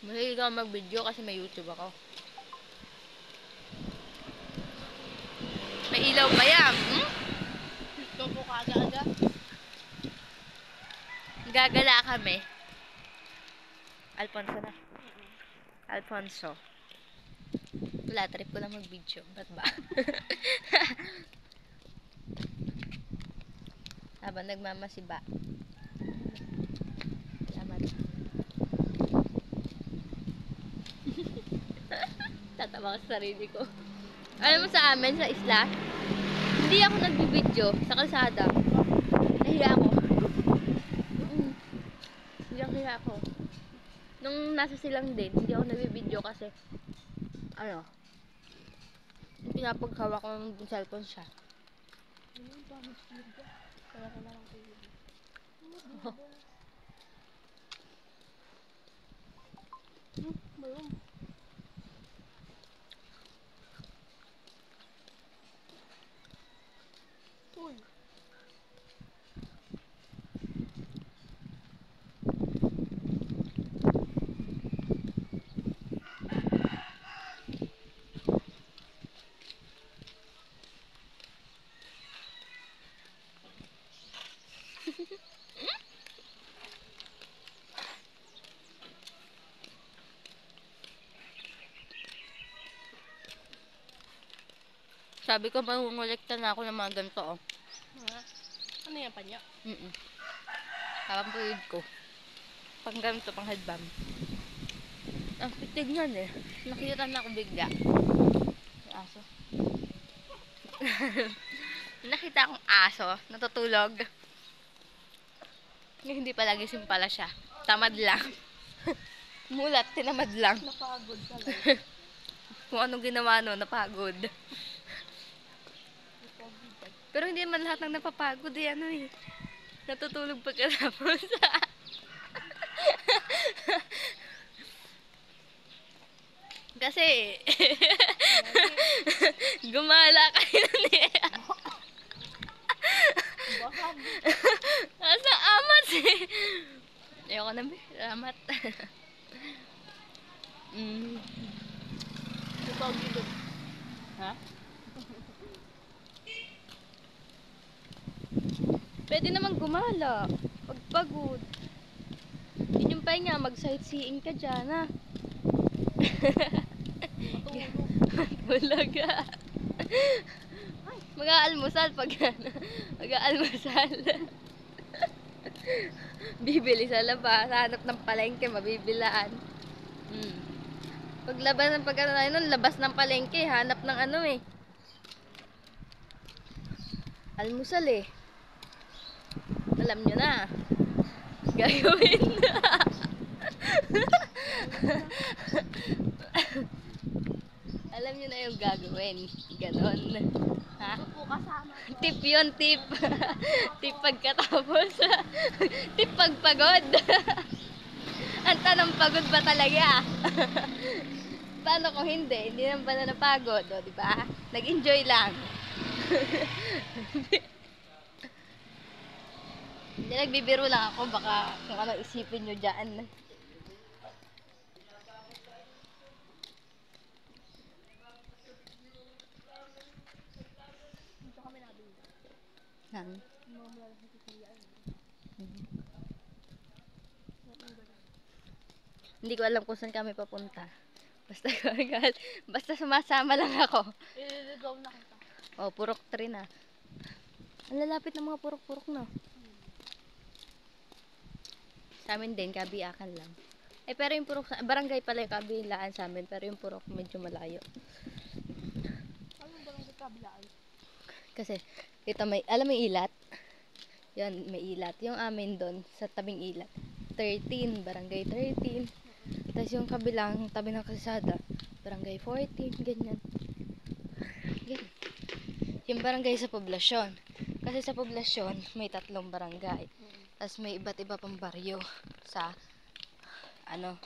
Mahilig ako mag-video kasi may YouTube ako. May ilaw pa yan. Ito po kaga-aga. Gagala kami. Alfonso na. Alfonso. Wala, trip ko lang mag-video. Ba't ba? Habang nagmamasiba. Salamat. Tatawa ko sa sarili ko. Alam mo sa amin, sa isla, hindi ako nagbibideo sa kalsada. Nahiya ako. Nahiya ako. Nung nasa silang din, hindi ako nagbibideo kasi ano, pinapaghawak ko ng cellphone siya. Kaya ka na lang kayo. Mayroon. Uy. Sabi ko, mangungulekta na ako ng mga ganito, oh. Ano yan pa niya? Parang puyod ko. Pang ganito, pang headband. Ang pitig nga eh. Nakita na ako bigla. Yung aso. Nakita akong aso, natutulog. Hindi pala gising pala siya. Tamad lang. Mulat, tinamad lang. Napagod talaga. Kung anong ginawa no, napagod. Pero hindi naman lahat ng napapagod eh, ano eh. Natutulog pagkatapos. Kasi, gumala kayo eh. Asa amat eh. Ayoko na ba? Salamat. Ikaw dito. Ha? Pwede naman gumala. Pagpagod. Yun yung pahinga, mag-sightseeing ka dyan, ha? Matulog ka. Mag-aalmusal pag mag-aalmusal. Bibili sa labas, hanap ng palengke, mabibilaan. Paglabas ng labas ng palengke, hanap ng ano eh. Almusal eh. Alam nyo na. Gagawin na. Alam nyo na yung gagawin. Ganon. Ha? Tip yun, tip. Tip pagkatapos. Tip pagpagod. Ang tanong, pagod ba talaga? Paano kung hindi? Hindi naman pala napagod, o, diba? Nag-enjoy lang. Hindi, nagbibiro lang ako. Baka kung ano isipin nyo dyan. Dito kami nabili. Yan. Hindi ko alam kung saan kami papunta. Basta sumasama lang ako. Ililigaw na kita. Oh, purok 3 na. Ang lalapit ng mga purok-purok na. Sa amin din, kabiakan lang. Eh, pero yung purok, barangay pala yung kabilaan sa amin, pero yung purok medyo malayo. Anong barangay kabilaan? Kasi, ito may, alam mo yung ilat? Yan, may ilat. Yung amin doon, sa tabing ilat. 13, barangay 13. Tapos yung kabilang, tabi ng kalsada, barangay 14, ganyan. Ganyan. Yung barangay sa poblasyon. Kasi sa poblasyon, may 3 barangay. Tapos may iba't iba pang baryo sa, ano,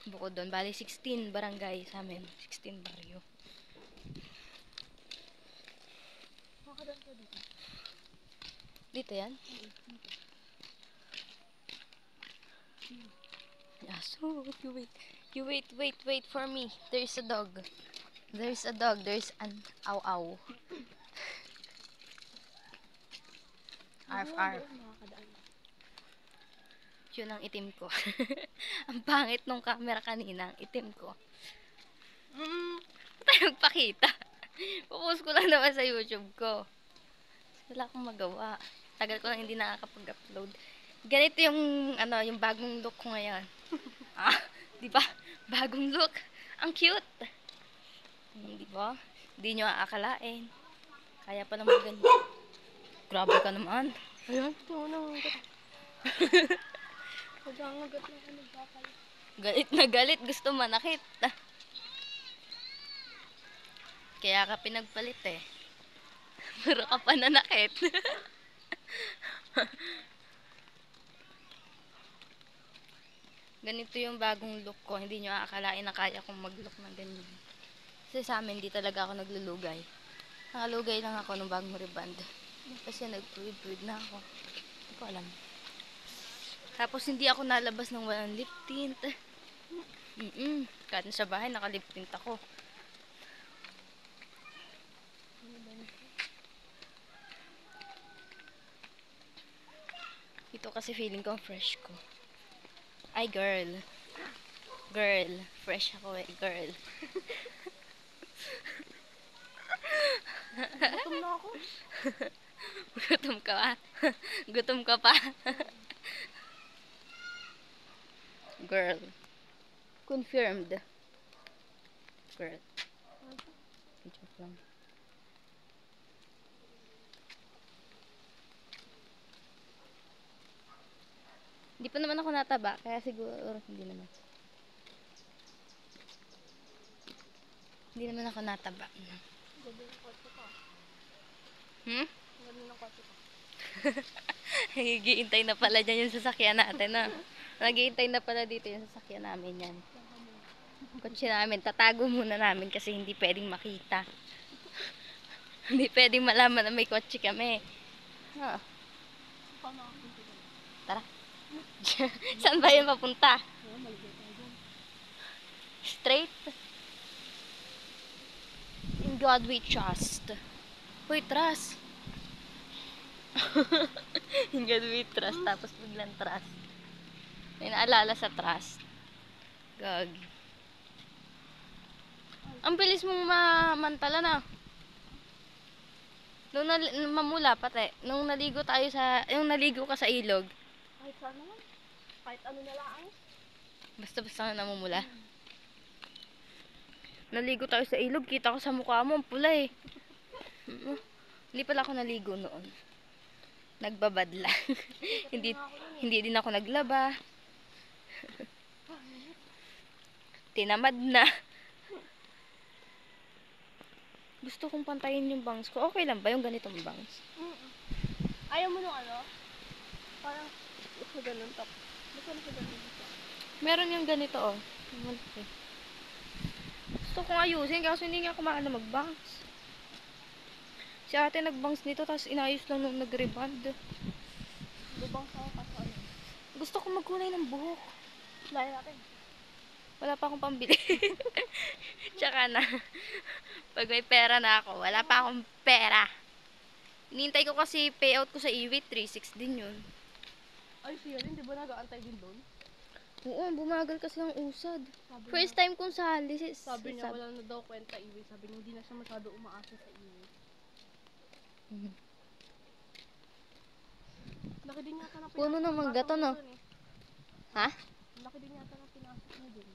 bukod doon. Bali, 16 barangay sa amin. 16 baryo. Makakadan ka dito. Dito yan? Aso, you wait for me. There's a dog. There's a dog. There's an aw-aw. Arf, arf. Makakadaan. Yun ang itim ko. Ang pangit nung camera kanina, ang itim ko. Tayo nagpakita. Pupost ko lang naman sa YouTube ko. Wala akong magawa. Tagal ko lang hindi nakakapag-upload. Ganito yung, yung bagong look ko ngayon. Di ba? Bagong look. Ang cute. Di ba? Hindi nyo aakalain. Kaya pala maganda. Grabe ka naman. Ayun, ito na ngagat. Pag-angagat na ano bakal. Galit na galit. Gusto manakit. Kaya ka pinagpalit eh. Puro ka pa nanakit. Ganito yung bagong look ko. Hindi nyo aakalain na kaya kong mag-look ng ganyan. Kasi sa amin, hindi talaga ako naglulugay. Nakalugay lang ako ng bagong reband. Kasi nag-fluid na ako. Hindi ko alam. Tapos hindi ako nalabas ng walang lip tint. Kahit sa bahay, naka-lip tint ako. Ito kasi feeling ko fresh ko. Ay, girl. Girl. Fresh ako eh, girl. Gutom na ako. Gutom ka pa? Gutom ka pa? Girl. Confirmed. Girl. Joke lang. Hindi pa naman ako nataba, kaya siguro hindi naman. Hindi naman ako nataba. Ganda ng kotse ka. Ganda ng kotse ka. Nagiintay na pala dyan yung sasakyan natin, na. Nagiintay na pala dito yung sasakyan namin yan. Kotse namin, tatago muna namin kasi hindi pwedeng makita. Hindi pwedeng malaman na may kotse kami. Paano ako punta doon? Tara. Saan ba yun papunta? Maligay tayo doon. Straight? In God we trust. Hoy, trust. In God we trust. Tapos biglang trust. May naalala sa trust. Gag. Ang bilis mong mamantala na. Nung mamula pati. Nung naligo tayo sa, yung naligo ka sa ilog. Kahit saan naman. Kahit ano na lang. Basta-basta na namumula. Naligo tayo sa ilog. Kita ko sa mukha mo. Ang pula eh. Hindi pala ako naligo noon. Nagbabad lang. hindi din ako naglaba. Tinamad na. Gusto kong pantayin yung bangs ko. Okay lang ba yung ganitong bangs? Ayaw mo nung ano? Parang gusto ganun top. Gusto na sa ganun dito. Meron yung ganito oh. Malaki. Gusto kong ayusin kasi hindi nga kumaan na mag-bangs. Si ate nag-bangs nito tapos inayos lang nung nag-reband. Lubang sa kaso ano. Gusto kong magkulay ng buhok. Laya natin. Wala pa akong pambili. Tsaka na. Pag may pera na ako, wala pa akong pera. Hinihintay ko kasi payout ko sa Iwit, 3.6 din yun. Ay, siya rin. Di ba nag-aantay din doon? Oo, bumagal kasi ang usad. Sabi First niya, time kong sali. sabi niya wala na daw kwenta iwi. Sabi niya hindi na siya masyado umaasa sa iwi. Laki din yata na Puno ng mangga to, no? dun eh. Ha? Laki din yata na pinasok niya dun.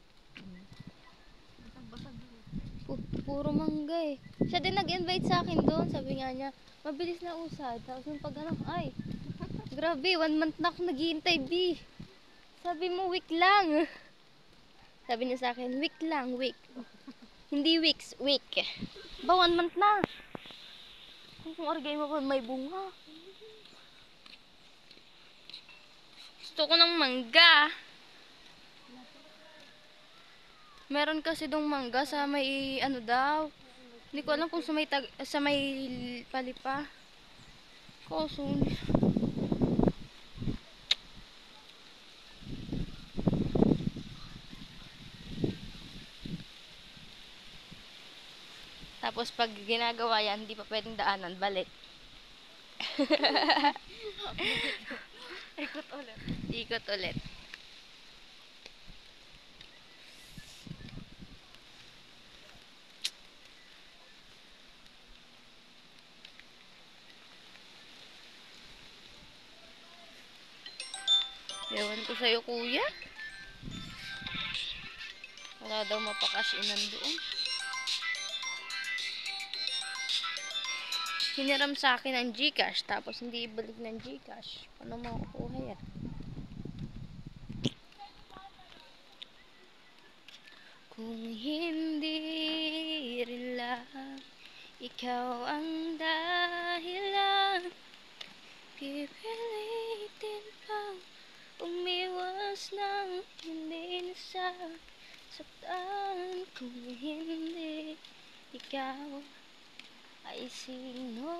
Basag-basag dun eh. Puro mangga eh. Siya din nag-invite sa akin doon. Sabi nga niya, mabilis na usad. Tapos yung pag ay, grabe, 1 month na ako naghihintay, B. Sabi mo, week lang. Sabi niya sa akin, week lang, week. Hindi weeks, week. Ba, 1 month na. Kung argay mo ko, may bunga. Gusto ko ng mangga. Meron kasi dong mangga sa may ano daw. Hindi ko alam kung sa may sa may palipa. Koso. Tapos pag ginagawa yan, hindi pa pwedeng daanan, balik. Ikot ulit. Ikot ulit. Ewan ko sa'yo, kuya. Wala daw mapakasinan doon. Hiniram sa akin ng GCash, tapos hindi ibalik ng GCash. Paano makukuha yan? Kung hindi rin lang ikaw ang dahilan, pipilitin pang umiwas ng hindi nasasaktan. Kung hindi ikaw, ay sino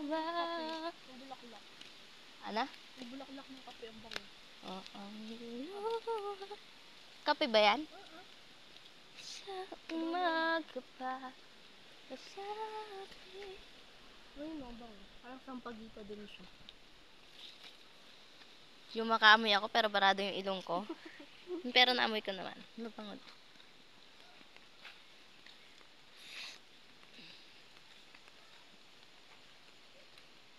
ba? Bulaklak. Ano? Bulaklak ng kape ang bango. Kape ba yan? Sa umaga pa, masabi. Ay, no, bango. Parang sampagita din siya. Yung makaamoy ako pero barado yung ilong ko. Pero naamoy ko naman. Mapangod.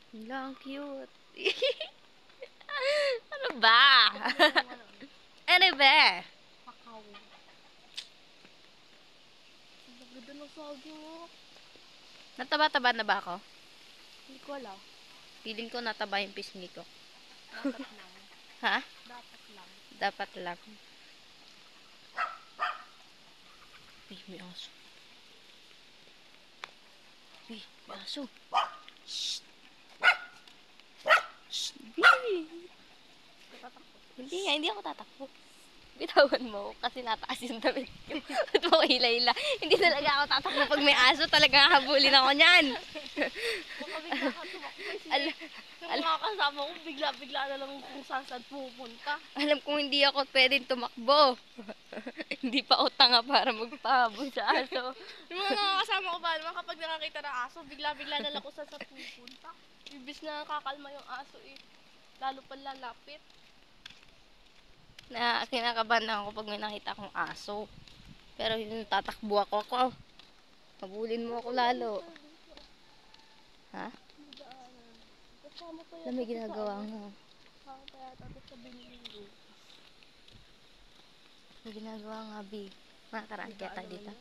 Lang cute. Ano ba? Ano ba? Kakao. Ang ganda ng saging mo. Nataba-taba na ba ako? Hindi ko alam. Feeling ko nataba yung pisngi ko. Dapat lang. Ha? Dapat lang. Dapat lang. May aso. May aso. Shh. Shh. Natatakot. Hindi ako tatakbo. Bitawan mo kasi nataas yung damit ko. Ba't mo hila-hila? Hindi talaga ako tatakbo pag may aso. Talagang habulin ako niyan. Baka bigla ka tumakbo. Al- Yung mga kasama ko, bigla-bigla na lang kung saan pupunta. Alam kong hindi ako pwedeng tumakbo. Hindi pa ako tanga para magpahabol sa aso. Yung mga kasama ko ba naman kapag nakakita ng aso, bigla-bigla na lang kung saan pupunta. Ibis na nakakalma yung aso lalo pa lalapit. Kinakabahan ako pag may nakita akong aso. Pero yung tatakbo ako. Habulin mo ako lalo. Ha? Kasama pa Alam, may ginagawa nga. Kasama pa yata ito sa binilinggo. May ginagawa nga, B. Makakaraan kaya tayo dito.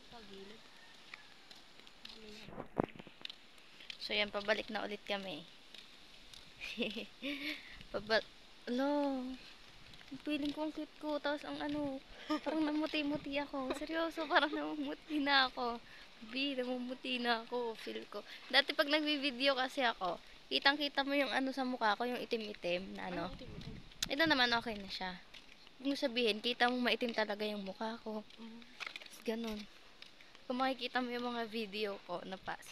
So, yan, pabalik na ulit kami. Ano? Feeling ko ang cute ko. Tapos ang parang namuti-muti ako. Seryoso, parang namumuti na ako. B, namumuti na ako. Feel ko. Dati pag nagvi-video kasi ako, kitang-kita mo yung sa mukha ko, yung itim-itim na Ito naman okay na siya. Kung sabihin, kita mo maitim talaga yung mukha ko. Ganon. Kung makikita mo yung mga video ko na pass.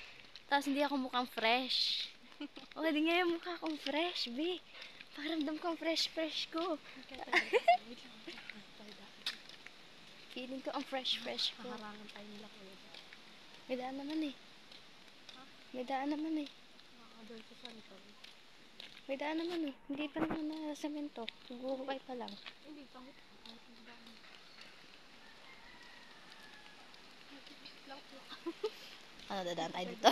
Tapos hindi ako mukhang fresh. O, hindi nga yung mukha kong fresh, B. Pakiramdam kong fresh ko. Feeling ko ang fresh ko. Nakarangan tayo nila ko. May daan naman eh. May daan naman eh. Nakakadol sa santol. May daan naman eh. Hindi pa naman na semento. Guhukay pa lang. Hindi, kahit Ano, dadaan tayo dito?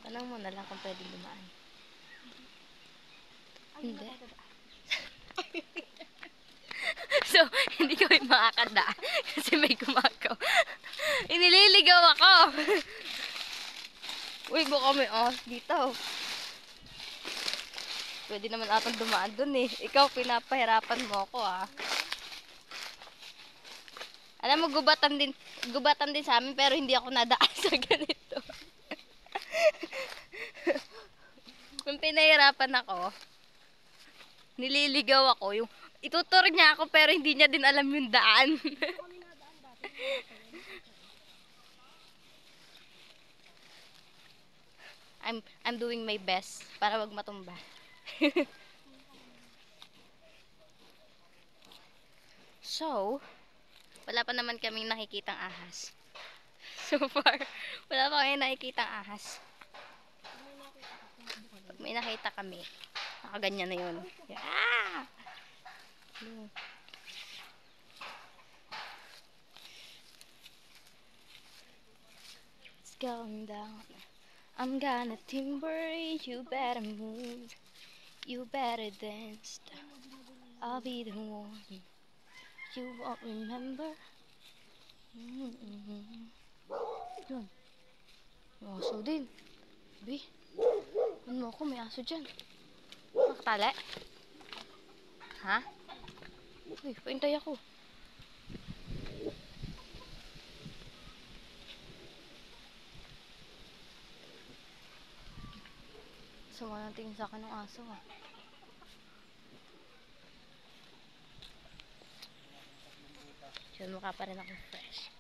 Tanong mo na lang kung pwedeng dumaan. Hindi. So, hindi kami makakadaan kasi may gumagaw. Inililigaw ako. Uy, baka may dito. Pwede naman atang dumaan dun eh. Ikaw, pinapahirapan mo ako Alam mo, gubatan din sa amin pero hindi ako nadaan sa ganito. Kung pinahirapan ako, nililigaw ako, yung itutur niya ako pero hindi niya din alam yung daan. I'm doing my best para wag matumba. So, wala pa naman kaming nakikitang ahas. So far, wala pa kayo nakikita ahas. Pag may nakita kami, nakaganyan na yun. Yeah! It's going down. I'm gonna timber, you better move. You better dance. I'll be the one. You won't remember. Yun. May aso din. Bi. Ano ako? May aso dyan. Nakatali? Ha? Uy, paintay ako. Sama natin sa akin ng aso ah. Diyan mukha pa rin ako fresh.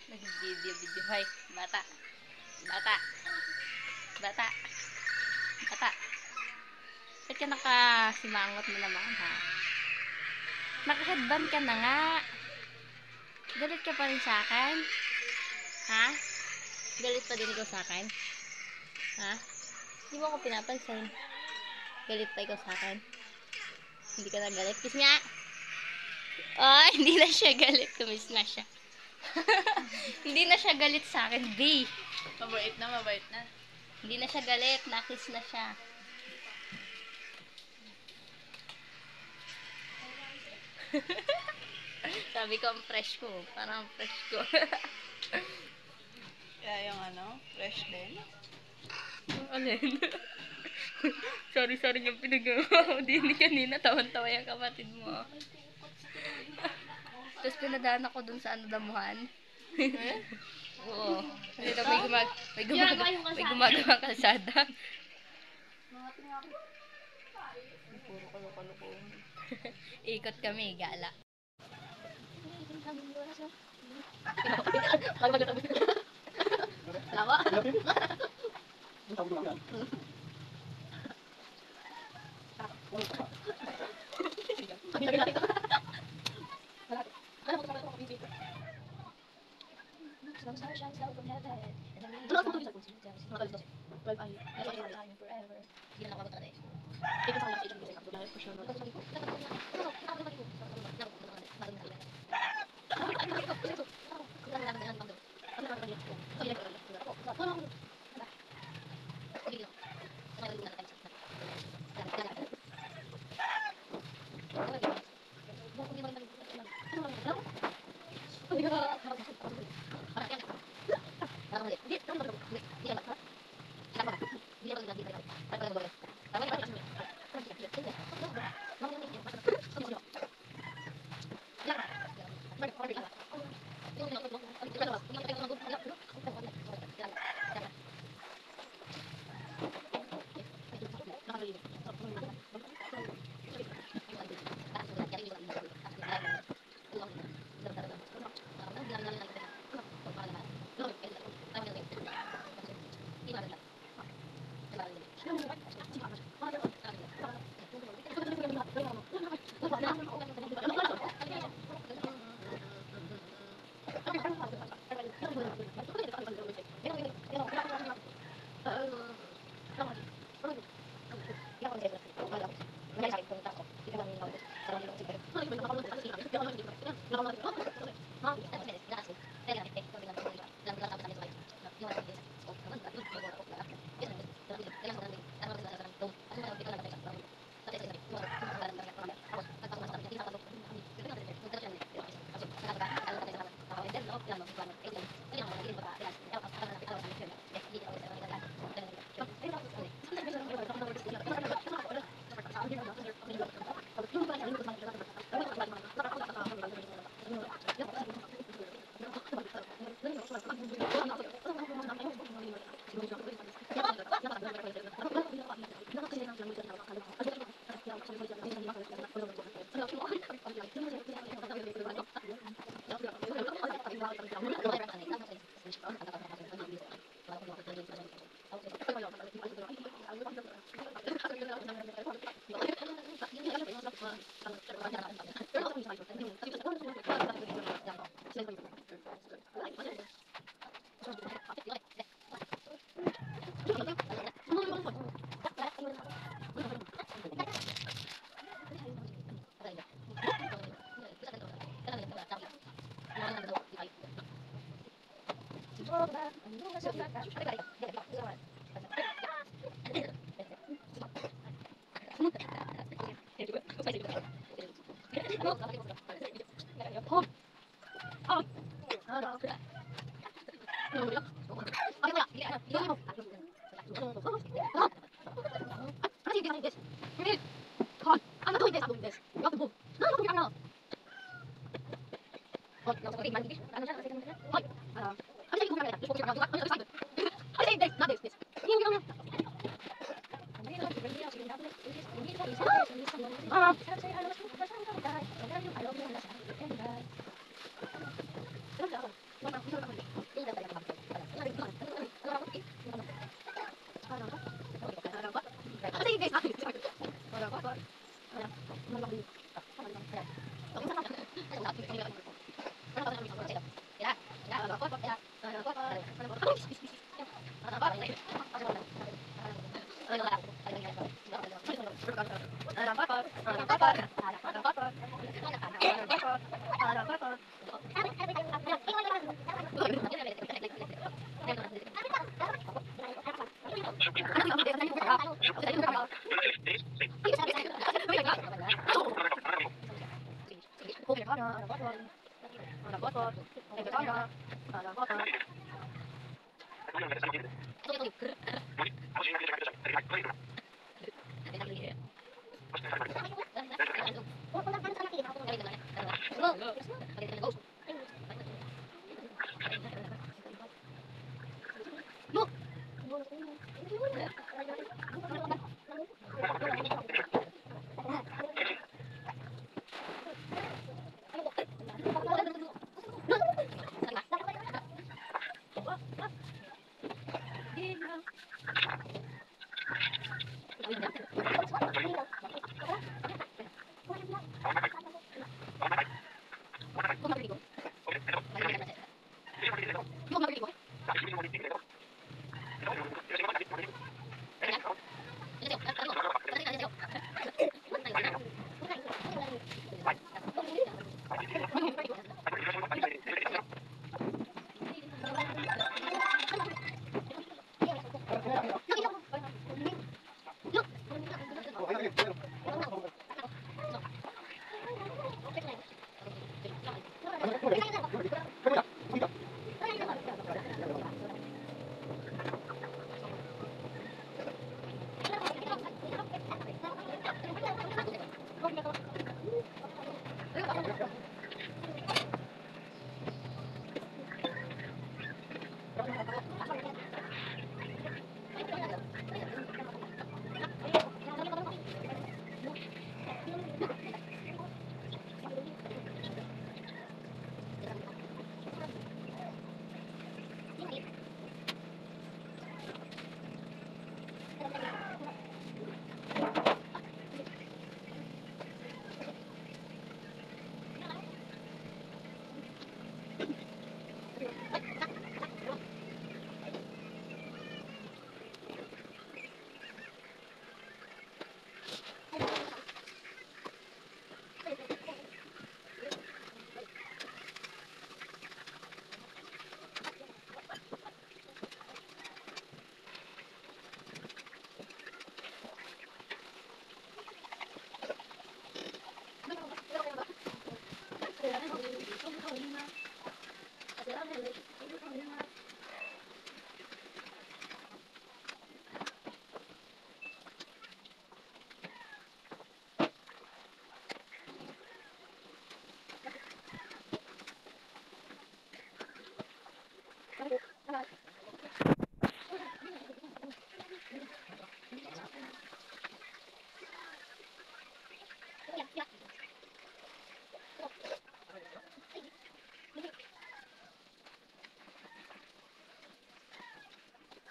Nag-video. Hoy, bata. Bata. Bata. Bata. Ba't ka nakasimangot mo naman, ha? Naka-headband ka na nga. Galit ka pa rin sa akin? Ha? Galit pa din ikaw sa akin? Ha? Hindi mo ako pinapansin. Galit pa ikaw sa akin? Hindi ka na galit? Kiss nga! Oh, hindi na siya galit. Kumiss na siya. Hindi na siya galit sa akin, B. Mabait na, mabait na. Hindi na siya galit. Nakiss na siya. Sabi ko, ang fresh ko. Parang ang fresh ko. Kaya yung ano, fresh din. Alin? Sorry yung pinagawa. Hindi kanina. Tawan-tawa yung kapatid mo. Tapos pinadaan ako dun sa damuhan. Oo. Kasi daw may gumagawa kalsada. Puro kalo-kalo. Ikot kami, gala. Lawa.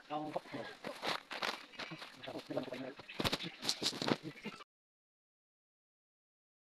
Ang